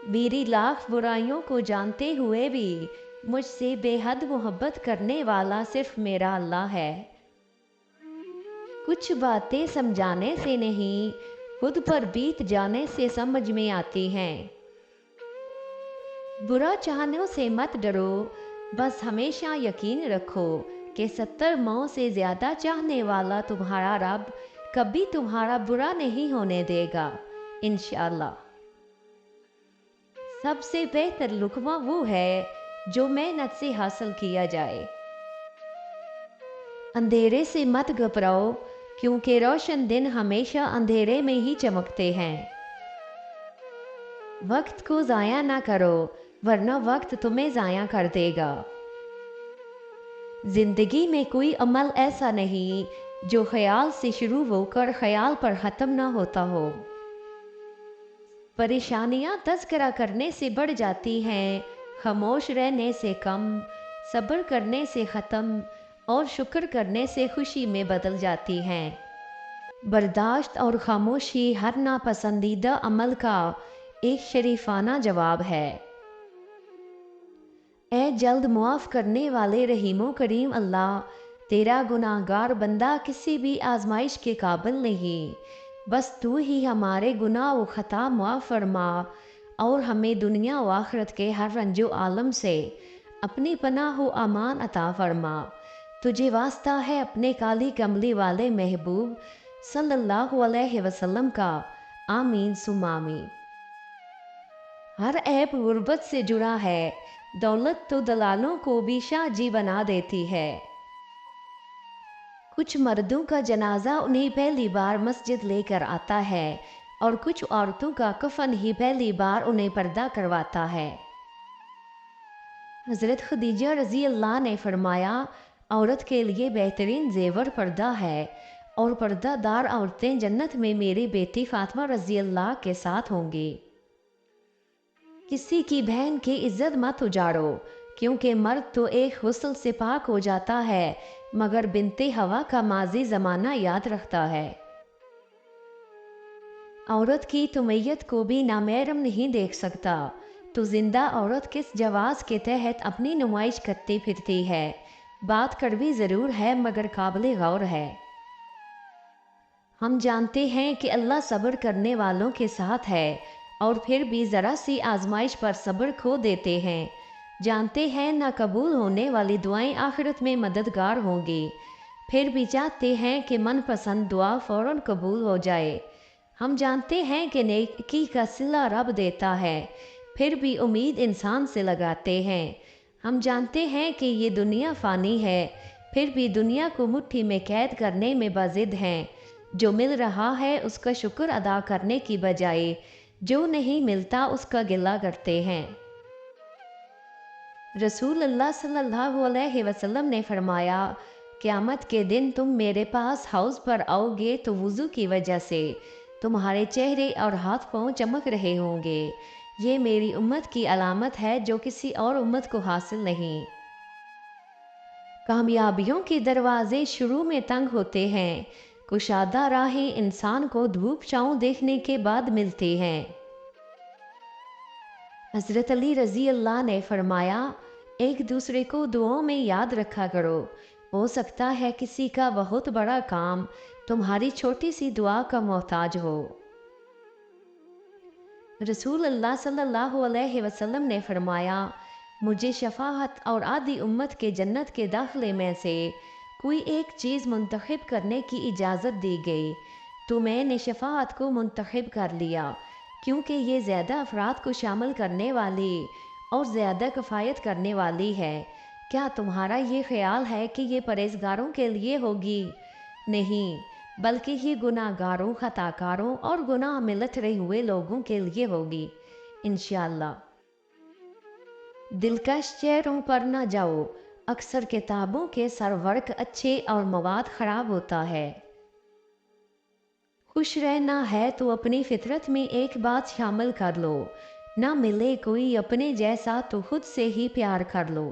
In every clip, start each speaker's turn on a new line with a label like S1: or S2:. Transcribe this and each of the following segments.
S1: मेरी लाख बुराइयों को जानते हुए भी मुझसे बेहद मोहब्बत करने वाला सिर्फ मेरा अल्लाह है। कुछ बातें समझाने से नहीं, खुद पर बीत जाने से समझ में आती हैं। बुरा चाहने से मत डरो, बस हमेशा यकीन रखो कि 70 माह से ज्यादा चाहने वाला तुम्हारा रब कभी तुम्हारा बुरा नहीं होने देगा, इंशाअल्लाह। सबसे बेहतर लुक़मा वो है जो मेहनत से हासिल किया जाए। अंधेरे से मत घबराओ, क्योंकि रोशन दिन हमेशा अंधेरे में ही चमकते हैं। वक्त को ज़ाया ना करो, वरना वक्त तुम्हें ज़ाया कर देगा। जिंदगी में कोई अमल ऐसा नहीं जो ख्याल से शुरू होकर ख्याल पर ख़त्म ना होता हो। परेशानियां तज़किरा करने से बढ़ जाती हैं, खामोश रहने से कम, सब्र करने से ख़त्म और शुक्र करने से खुशी में बदल जाती हैं। बर्दाश्त और खामोशी हर नापसंदीदा अमल का एक शरीफाना जवाब है। ए जल्द मुआफ़ करने वाले रहीमो करीम अल्लाह, तेरा गुनाहगार बंदा किसी भी आजमाइश के काबिल नहीं, बस तू ही हमारे गुनाह व ख़ता मुआफ़ फरमा और हमें दुनिया व आखिरत के हर रंजो आलम से अपनी पनाह व अमान अता फरमा। तुझे वास्ता है अपने काली कमली वाले महबूब सल्लल्लाहु अलैहि वसल्लम का, आमीन सुम आमीन। हर ऐप गुर्बत से जुड़ा है, दौलत तो दलालों को भी शाहजी बना देती है। कुछ मर्दों का जनाजा उन्हें पहली बार मस्जिद लेकर आता है और कुछ औरतों का कफन ही पहली बार उन्हें पर्दा करवाता है। हज़रत खदीजा रज़ी अल्लाह ने फरमाया, औरत के लिए बेहतरीन जेवर पर्दा है और पर्दादार औरतें जन्नत में मेरी बेटी फातिमा रज़ी अल्लाह के साथ होंगी। किसी की बहन की इज्जत मत उजाड़ो, क्योंकि मर्द तो एक हुस्न से पाक हो जाता है, मगर बिनते हवा का माजी ज़माना याद रखता है। औरत की तो मैयत को भी नामहरम नहीं देख सकता, तो जिंदा औरत किस जवाज़ के तहत अपनी नुमाइश करती फिरती है। बात कड़वी ज़रूर है मगर काबिल गौर है। हम जानते हैं कि अल्लाह सब्र करने वालों के साथ है, और फिर भी ज़रा सी आजमाइश पर सब्र खो देते हैं। जानते हैं ना कबूल होने वाली दुआएं आखिरत में मददगार होंगी, फिर भी चाहते हैं कि मनपसंद दुआ फ़ौरन कबूल हो जाए। हम जानते हैं कि नेकी का सिला रब देता है, फिर भी उम्मीद इंसान से लगाते हैं। हम जानते हैं कि ये दुनिया फ़ानी है, फिर भी दुनिया को मुट्ठी में कैद करने में बाज़िद हैं। जो मिल रहा है उसका शुक्र अदा करने की बजाय जो नहीं मिलता उसका गिला करते हैं। रसूल अल्लाह सल्लल्लाहु अलैहि वसल्लम ने फरमाया, क़यामत के दिन तुम मेरे पास हाउस पर आओगे तो वुज़ू की वजह से तुम्हारे चेहरे और हाथ पांव चमक रहे होंगे। ये मेरी उम्मत की अलामत है जो किसी और उम्मत को हासिल नहीं। कामयाबियों के दरवाजे शुरू में तंग होते हैं, कुशादा राहें इंसान को धूप छाँव देखने के बाद मिलती हैं। हज़रत अली रज़ी अल्लाह ने फरमाया, एक दूसरे को दुआओं में याद रखा करो, हो सकता है किसी का बहुत बड़ा काम तुम्हारी छोटी सी दुआ का मोहताज हो। रसूल अल्लाह सल्लल्लाहु अलैहि वसल्लम ने फरमाया, मुझे शफाअत और आधी उम्मत के जन्नत के दाखिले में से कोई एक चीज़ मुंतखब करने की इजाज़त दी गई, तो मैंने शफाअत को मुंतखब कर लिया, क्योंकि ये ज़्यादा अफराद को शामिल करने वाली और ज़्यादा कफ़ायत करने वाली है। क्या तुम्हारा ये ख्याल है कि ये परहेज़गारों के लिए होगी? नहीं, बल्कि ये गुनाहगारों, खताकारों और गुनाह में लथड़े हुए लोगों के लिए होगी, इंशाअल्लाह। दिलकश चेहरों पर न जाओ, अक्सर किताबों के सरवर्क अच्छे और मवाद ख़राब होता है। खुश रहना है तो अपनी फितरत में एक बात शामिल कर लो, ना मिले कोई अपने जैसा तो खुद से ही प्यार कर लो।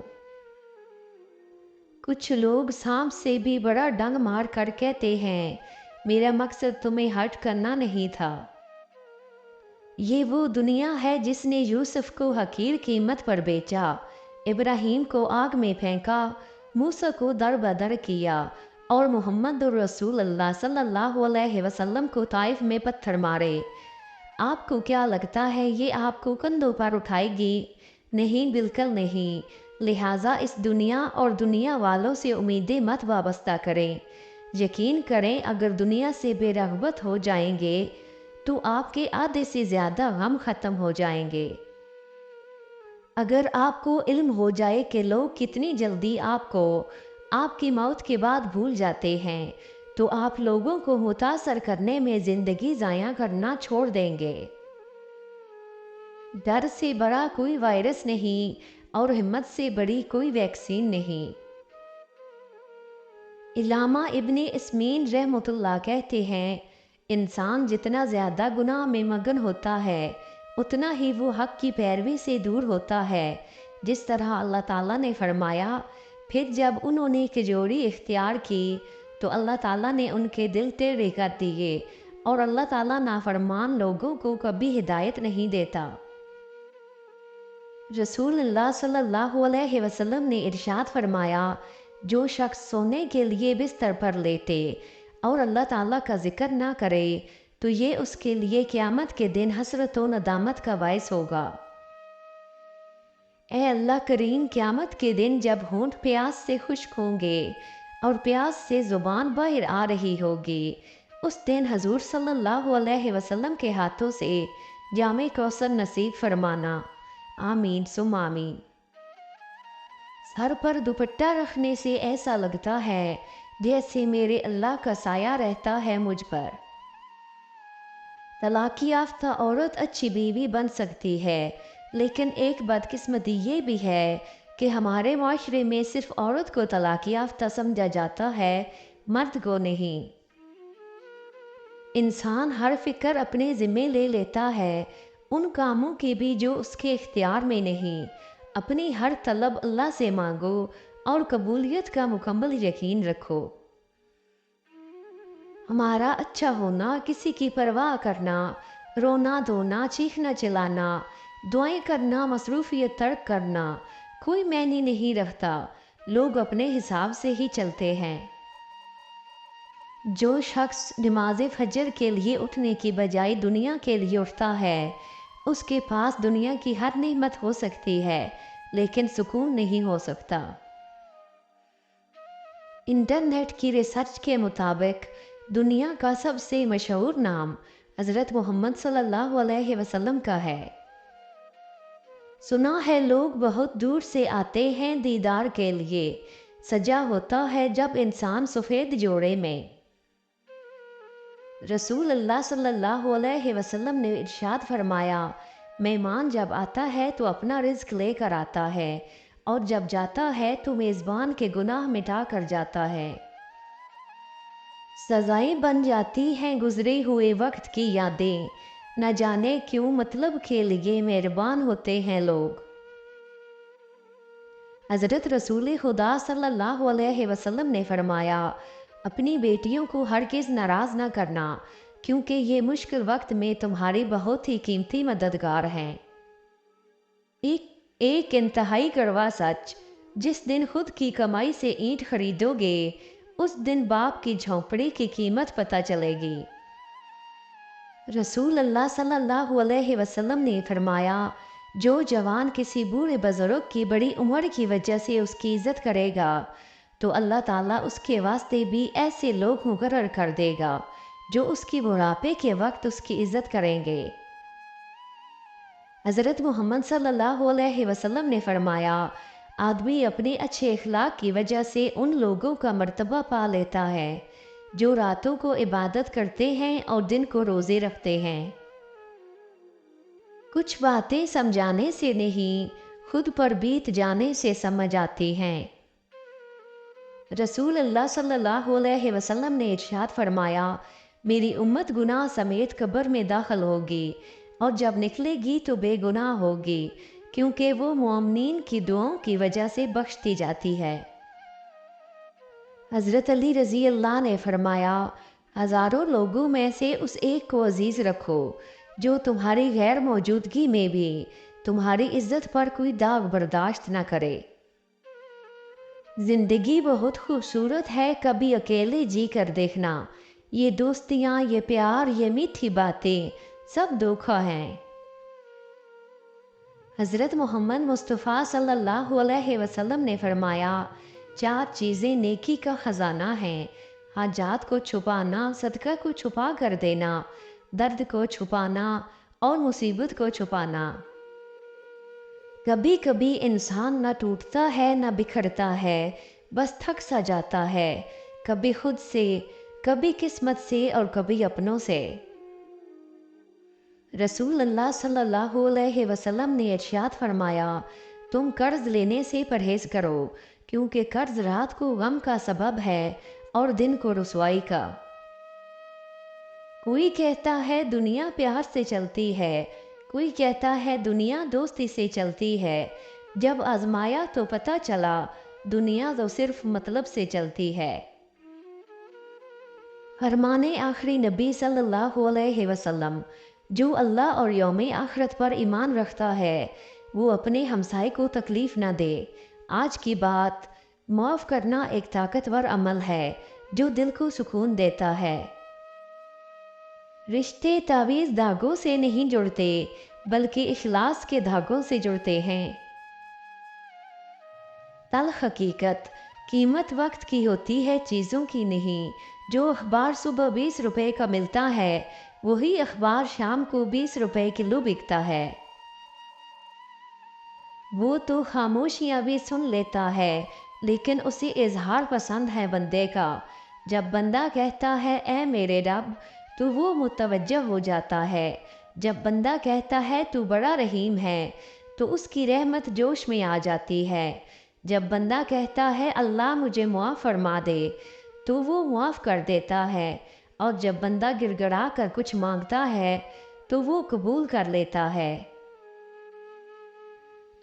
S1: कुछ लोग सांप से भी बड़ा डंग मार कर कहते हैं, मेरा मकसद तुम्हें हर्ट करना नहीं था। یہ وہ دنیا ہے جس نے یوسف کو حقیر قیمت پر بیچا، ابراہیم کو آگ میں پھینکا، موسیٰ کو در بدر کیا اور محمد الرسول اللہ صلی اللہ علیہ وسلم کو طائف میں پتھر مارے۔ آپ کو کیا لگتا ہے یہ آپ کو کندھوں پر اٹھائے گی؟ نہیں، بالکل نہیں۔ لہٰذا اس دنیا اور دنیا والوں سے امیدیں مت وابستہ کریں۔ یقین کریں اگر دنیا سے بے رغبت ہو جائیں گے تو آپ کے آدھے سے زیادہ غم ختم ہو جائیں گے۔ اگر آپ کو علم ہو جائے کہ لوگ کتنی جلدی آپ کو آپ کی موت کے بعد بھول جاتے ہیں تو آپ لوگوں کو متاثر کرنے میں زندگی ضائع کرنا چھوڑ دیں گے۔ ڈر سے بڑا کوئی وائرس نہیں اور ہمت سے بڑی کوئی ویکسین نہیں۔ علامہ ابن اسمین رحمۃ اللہ کہتے ہیں، انسان جتنا زیادہ گناہ میں مگن ہوتا ہے اتنا ہی وہ حق کی پیروی سے دور ہوتا ہے، جس طرح اللہ تعالیٰ نے فرمایا، پھر جب انہوں نے کھجوری اختیار کی تو اللہ تعالیٰ نے ان کے دل ٹیڑھے کر دیے، اور اللہ تعالیٰ نافرمان لوگوں کو کبھی ہدایت نہیں دیتا۔ رسول اللہ صلی اللہ علیہ وسلم نے ارشاد فرمایا، جو شخص سونے کے لیے بستر پر لیٹے اور اللہ تعالیٰ کا ذکر نہ کرے تو یہ اس کے لیے قیامت کے دن حسرت و ندامت کا باعث ہوگا۔ اے اللہ کریم، قیامت کے دن جب ہونٹ پیاس سے خشک ہوں گے اور پیاس سے زبان باہر آ رہی ہوگی، اس دن حضور صلی اللہ علیہ وسلم کے ہاتھوں سے جام کوثر نصیب فرمانا۔ آمین ثم آمین۔ سر پر دوپٹہ رکھنے سے ایسا لگتا ہے جیسے میرے اللہ کا سایہ رہتا ہے مجھ پر۔ طلاق یافتہ عورت اچھی بیوی بن سکتی ہے، لیکن ایک بدقسمتی یہ بھی ہے کہ ہمارے معاشرے میں صرف عورت کو طلاق یافتہ سمجھا جاتا ہے، مرد کو نہیں۔ انسان ہر فکر اپنے ذمے لے لیتا ہے، ان کاموں کی بھی جو اس کے اختیار میں نہیں۔ اپنی ہر طلب اللہ سے مانگو اور قبولیت کا مکمل یقین رکھو۔ ہمارا اچھا ہونا، کسی کی پرواہ کرنا، رونا دھونا، چیخنا چلانا، دعائیں کرنا، مصروفیت ترک کرنا کوئی معنی نہیں رکھتا۔ لوگ اپنے حساب سے ہی چلتے ہیں۔ جو شخص نماز فجر کے لیے اٹھنے کی بجائے دنیا کے لیے اٹھتا ہے، اس کے پاس دنیا کی ہر نعمت ہو سکتی ہے لیکن سکون نہیں ہو سکتا۔ انٹرنیٹ کی ریسرچ کے مطابق دنیا کا سب سے مشہور نام حضرت محمد صلی اللہ علیہ وسلم کا ہے۔ سنا ہے لوگ بہت دور سے آتے ہیں دیدار کے لیے، سجا ہوتا ہے جب انسان سفید جوڑے میں۔ رسول اللہ صلی اللہ علیہ وسلم نے ارشاد فرمایا، مہمان جب آتا ہے تو اپنا رزق لے کر آتا ہے اور جب جاتا ہے تو میزبان کے گناہ مٹا کر جاتا ہے۔ سزائیں بن جاتی ہیں گزرے ہوئے وقت کی یادیں، نہ جانے کیوں مطلب کے لیے مہربان ہوتے ہیں لوگ۔ حضرت رسول خدا صلی اللہ علیہ وسلم نے فرمایا، اپنی بیٹیوں کو ہرگز ناراض نہ کرنا کیونکہ یہ مشکل وقت میں تمہاری بہت ہی قیمتی مددگار ہیں۔ ایک انتہائی کڑوا سچ، جس دن خود کی کمائی سے اینٹ خریدو گے اس دن باپ کی جھونپڑی کی قیمت پتہ چلے گی۔ رسول اللہ صلی اللہ علیہ وسلم نے فرمایا، جو جوان کسی بوڑھے بزرگ کی بڑی عمر کی وجہ سے اس کی عزت کرے گا تو اللہ تعالیٰ اس کے واسطے بھی ایسے لوگ مقرر کر دے گا جو اس کی بڑھاپے کے وقت اس کی عزت کریں گے۔ حضرت محمد صلی اللہ علیہ وسلم نے فرمایا، آدمی اپنے اچھے اخلاق کی وجہ سے ان لوگوں کا مرتبہ پا لیتا ہے جو راتوں کو عبادت کرتے ہیں اور دن کو روزے رکھتے ہیں۔ کچھ باتیں سمجھانے سے نہیں، خود پر بیت جانے سے سمجھ آتی ہیں۔ رسول اللہ صلی اللہ علیہ وسلم نے ارشاد فرمایا، میری امت گناہ سمیت قبر میں داخل ہوگی اور جب نکلے گی تو بے گناہ ہوگی، کیونکہ وہ مومنین کی دعاؤں کی وجہ سے بخش دی جاتی ہے۔ حضرت علی رضی اللہ نے فرمایا، ہزاروں لوگوں میں سے اس ایک کو عزیز رکھو जो तुम्हारी गैर मौजूदगी में भी तुम्हारी इज्जत पर कोई दाग बर्दाश्त न करे। जिंदगी बहुत खूबसूरत है, कभी अकेले जी कर देखना। ये दोस्तियाँ, ये प्यार, ये मीठी बातें सब धोखा हैं। हज़रत मोहम्मद मुस्तफ़ा सल्लल्लाहु अलैहि वसल्लम ने फरमाया, 4 चीज़ें नेकी का ख़जाना हैं: हाजात को छुपाना, सदका को छुपा कर देना, दर्द को छुपाना और मुसीबत को छुपाना। कभी कभी इंसान न टूटता है न बिखरता है, बस थक सा जाता है, कभी खुद से, कभी किस्मत से और कभी अपनों से। रसूल अल्लाह सल्लल्लाहु अलैहि वसल्लम ने इरशाद फरमाया, तुम कर्ज लेने से परहेज करो, क्योंकि कर्ज रात को गम का सबब है और दिन को रुसवाई का। कोई कहता है दुनिया प्यार से चलती है, कोई कहता है दुनिया दोस्ती से चलती है। जब आजमाया तो पता चला दुनिया तो सिर्फ मतलब से चलती है। फरमाने आखिरी नबी सल्लल्लाहु अलैहि वसल्लम, जो अल्लाह और यौम आखिरत पर ईमान रखता है वो अपने हमसाए को तकलीफ न दे। आज की बात, माफ़ करना एक ताकतवर अमल है जो दिल को सुकून देता है। रिश्ते तावीज़ धागों से नहीं जुड़ते, बल्कि इखलास के धागों से जुड़ते हैं। तल्ख़ हकीकत, कीमत वक्त की होती है, चीज़ों की नहीं। जो अखबार सुबह 20 रुपए का मिलता है, वही अखबार शाम को 20 रुपए किलो बिकता है। वो तो खामोशियाँ भी सुन लेता है, लेकिन उसे इजहार पसंद है बंदे का। जब बंदा कहता है ऐ मेरे रब, तो वो मुतवज्जह हो जाता है। जब बंदा कहता है तू बड़ा रहीम है, तो उसकी रहमत जोश में आ जाती है। जब बंदा कहता है अल्लाह मुझे मुआफ़ फरमा दे, तो वो मुआफ़ कर देता है। और जब बंदा गिड़गिड़ा कर कुछ मांगता है, तो वो कबूल कर लेता है।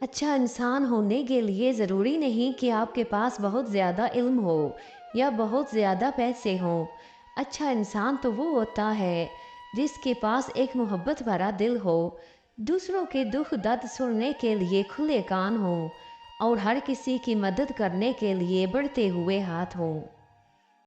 S1: अच्छा इंसान होने के लिए ज़रूरी नहीं कि आपके पास बहुत ज़्यादा इल्म हो या बहुत ज़्यादा पैसे हों। अच्छा इंसान तो वो होता है जिसके पास एक मोहब्बत भरा दिल हो, दूसरों के दुख दर्द सुनने के लिए खुले कान हों और हर किसी की मदद करने के लिए बढ़ते हुए हाथ हों।